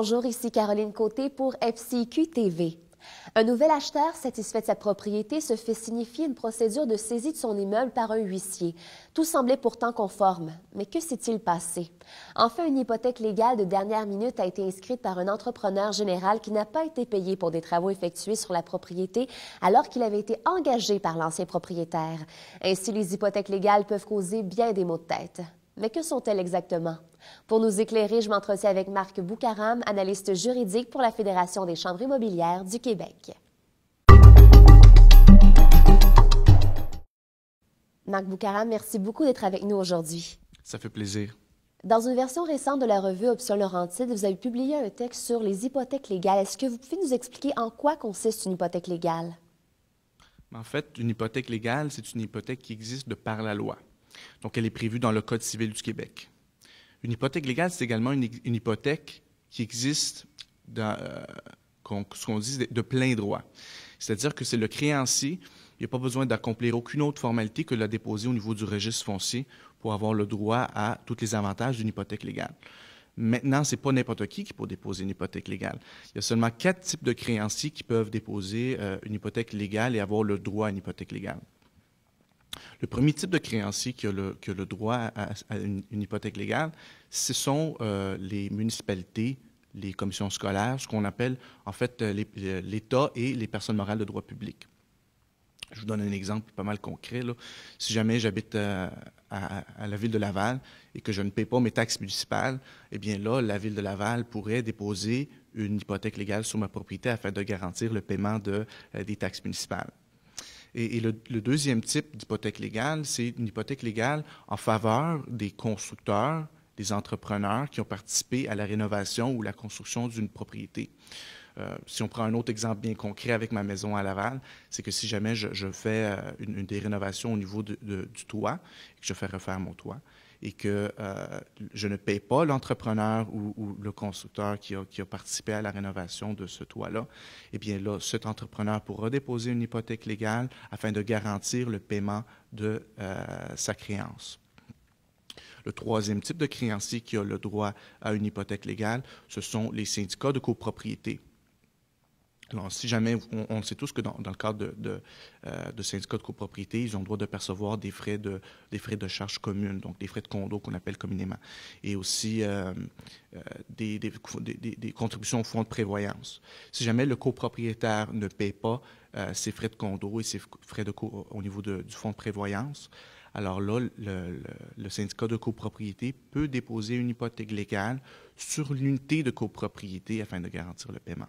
Bonjour, ici Caroline Côté pour FCQ TV. Un nouvel acheteur satisfait de sa propriété se fait signifier une procédure de saisie de son immeuble par un huissier. Tout semblait pourtant conforme. Mais que s'est-il passé? Enfin, une hypothèque légale de dernière minute a été inscrite par un entrepreneur général qui n'a pas été payé pour des travaux effectués sur la propriété alors qu'il avait été engagé par l'ancien propriétaire. Ainsi, les hypothèques légales peuvent causer bien des maux de tête. Mais que sont-elles exactement? Pour nous éclairer, je m'entretiens avec Marc Boucaram, analyste juridique pour la Fédération des chambres immobilières du Québec. Marc Boucaram, merci beaucoup d'être avec nous aujourd'hui. Ça fait plaisir. Dans une version récente de la revue Options Laurentides, vous avez publié un texte sur les hypothèques légales. Est-ce que vous pouvez nous expliquer en quoi consiste une hypothèque légale? En fait, une hypothèque légale, c'est une hypothèque qui existe de par la loi. Donc, elle est prévue dans le Code civil du Québec. Une hypothèque légale, c'est également une hypothèque qui existe dans ce qu'on dit de plein droit. C'est-à-dire que c'est le créancier, il n'a pas besoin d'accomplir aucune autre formalité que de la déposer au niveau du registre foncier pour avoir le droit à tous les avantages d'une hypothèque légale. Maintenant, ce n'est pas n'importe qui peut déposer une hypothèque légale. Il y a seulement 4 types de créanciers qui peuvent déposer une hypothèque légale et avoir le droit à une hypothèque légale. Le premier type de créancier qui a le droit à une hypothèque légale, ce sont les municipalités, les commissions scolaires, ce qu'on appelle en fait l'État et les personnes morales de droit public. Je vous donne un exemple pas mal concret, là. Si jamais j'habite à la ville de Laval et que je ne paie pas mes taxes municipales, eh bien là, la ville de Laval pourrait déposer une hypothèque légale sur ma propriété afin de garantir le paiement des taxes municipales. Et le deuxième type d'hypothèque légale, c'est une hypothèque légale en faveur des constructeurs, des entrepreneurs qui ont participé à la rénovation ou la construction d'une propriété. Si on prend un autre exemple bien concret avec ma maison à Laval, c'est que si jamais je fais une des rénovations au niveau du toit, et que je fais refaire mon toit, et que je ne paye pas l'entrepreneur ou le constructeur qui a participé à la rénovation de ce toit-là, eh bien là, cet entrepreneur pourra déposer une hypothèque légale afin de garantir le paiement de sa créance. Le troisième type de créancier qui a le droit à une hypothèque légale, ce sont les syndicats de copropriété. Alors, si jamais, on sait tous que dans le cadre de syndicats de copropriété, ils ont le droit de percevoir des frais de charges communes, donc des frais de condo qu'on appelle communément, et aussi des contributions au fonds de prévoyance. Si jamais le copropriétaire ne paie pas ses frais de condo et ses frais au niveau du fonds de prévoyance, alors là, le syndicat de copropriété peut déposer une hypothèque légale sur l'unité de copropriété afin de garantir le paiement.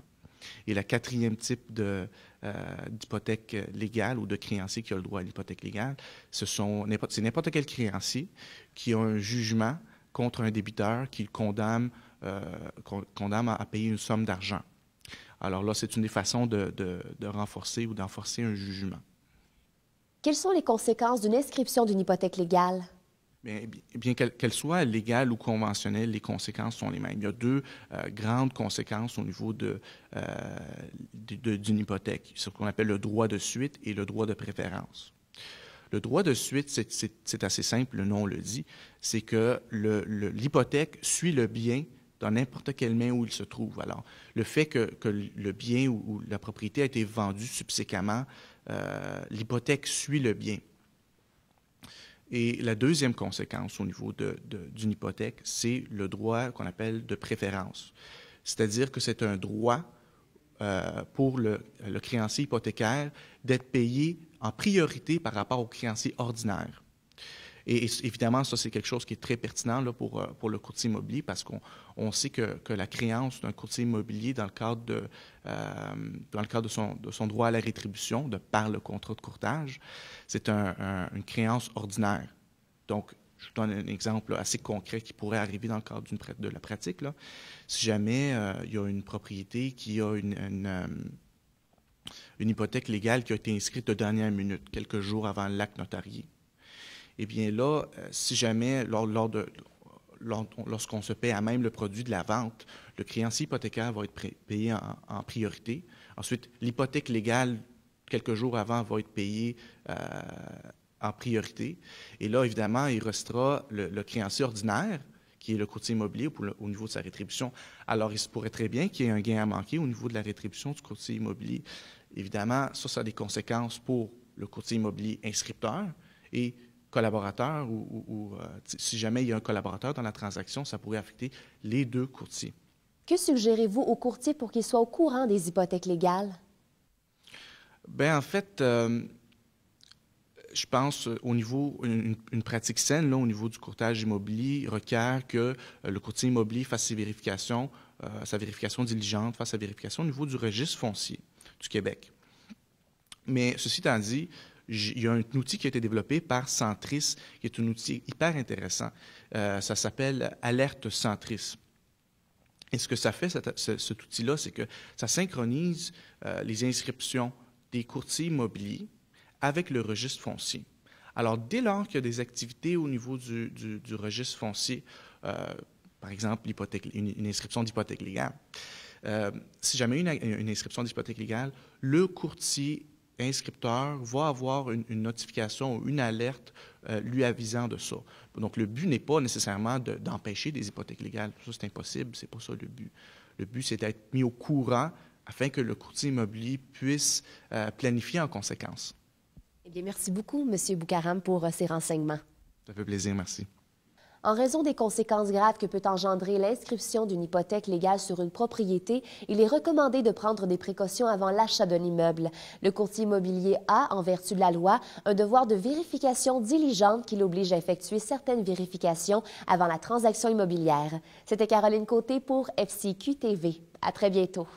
Et le quatrième type d'hypothèque légale ou de créancier qui a le droit à l'hypothèque légale, c'est n'importe quel créancier qui a un jugement contre un débiteur qui le condamne à payer une somme d'argent. Alors là, c'est une des façons de renforcer ou d'enforcer un jugement. Quelles sont les conséquences d'une inscription d'une hypothèque légale? Bien qu'elle soit légale ou conventionnelle, les conséquences sont les mêmes. Il y a deux grandes conséquences au niveau d'une hypothèque, ce qu'on appelle le droit de suite et le droit de préférence. Le droit de suite, c'est assez simple, le nom le dit, c'est que l'hypothèque suit le bien dans n'importe quelle main où il se trouve. Alors, le fait que le bien ou la propriété a été vendue subséquemment, l'hypothèque suit le bien. Et la deuxième conséquence au niveau d'une hypothèque, c'est le droit qu'on appelle de préférence. C'est-à-dire que c'est un droit pour le créancier hypothécaire d'être payé en priorité par rapport au créancier ordinaire. Et évidemment, ça, c'est quelque chose qui est très pertinent là, pour le courtier immobilier parce qu'on sait que la créance d'un courtier immobilier dans le cadre de son droit à la rétribution, de par le contrat de courtage, c'est une créance ordinaire. Donc, je vous donne un exemple assez concret qui pourrait arriver dans le cadre de la pratique. Là. Si jamais il y a une propriété qui a une hypothèque légale qui a été inscrite de dernière minute, quelques jours avant l'acte notarié, eh bien là, si jamais, lorsqu'on se paie à même le produit de la vente, le créancier hypothécaire va être payé en priorité. Ensuite, l'hypothèque légale, quelques jours avant, va être payée en priorité. Et là, évidemment, il restera le créancier ordinaire qui est le courtier immobilier au niveau de sa rétribution. Alors, il se pourrait très bien qu'il y ait un gain à manquer au niveau de la rétribution du courtier immobilier. Évidemment, ça a des conséquences pour le courtier immobilier inscripteur et collaborateur, si jamais il y a un collaborateur dans la transaction, ça pourrait affecter les deux courtiers. Que suggérez-vous aux courtiers pour qu'ils soient au courant des hypothèques légales? Bien, en fait, je pense au niveau, une pratique saine, là, au niveau du courtage immobilier, requiert que le courtier immobilier fasse ses vérifications, sa vérification diligente, fasse sa vérification au niveau du registre foncier du Québec. Mais ceci étant dit, il y a un outil qui a été développé par Centris, qui est un outil hyper intéressant. Ça s'appelle Alerte Centris. Et ce que ça fait, cet outil-là, c'est que ça synchronise les inscriptions des courtiers immobiliers avec le registre foncier. Alors, dès lors qu'il y a des activités au niveau du registre foncier, par exemple une inscription d'hypothèque légale, si jamais une inscription d'hypothèque légale, le courtier inscripteur va avoir une notification ou une alerte lui avisant de ça. Donc, le but n'est pas nécessairement d'empêcher des hypothèques légales. Ça, c'est impossible, c'est pas ça le but. Le but, c'est d'être mis au courant afin que le courtier immobilier puisse planifier en conséquence. Eh bien, merci beaucoup, M. Boucaram, pour ces renseignements. Ça fait plaisir, merci. En raison des conséquences graves que peut engendrer l'inscription d'une hypothèque légale sur une propriété, il est recommandé de prendre des précautions avant l'achat d'un immeuble. Le courtier immobilier a, en vertu de la loi, un devoir de vérification diligente qui l'oblige à effectuer certaines vérifications avant la transaction immobilière. C'était Caroline Côté pour FCQ TV. À très bientôt.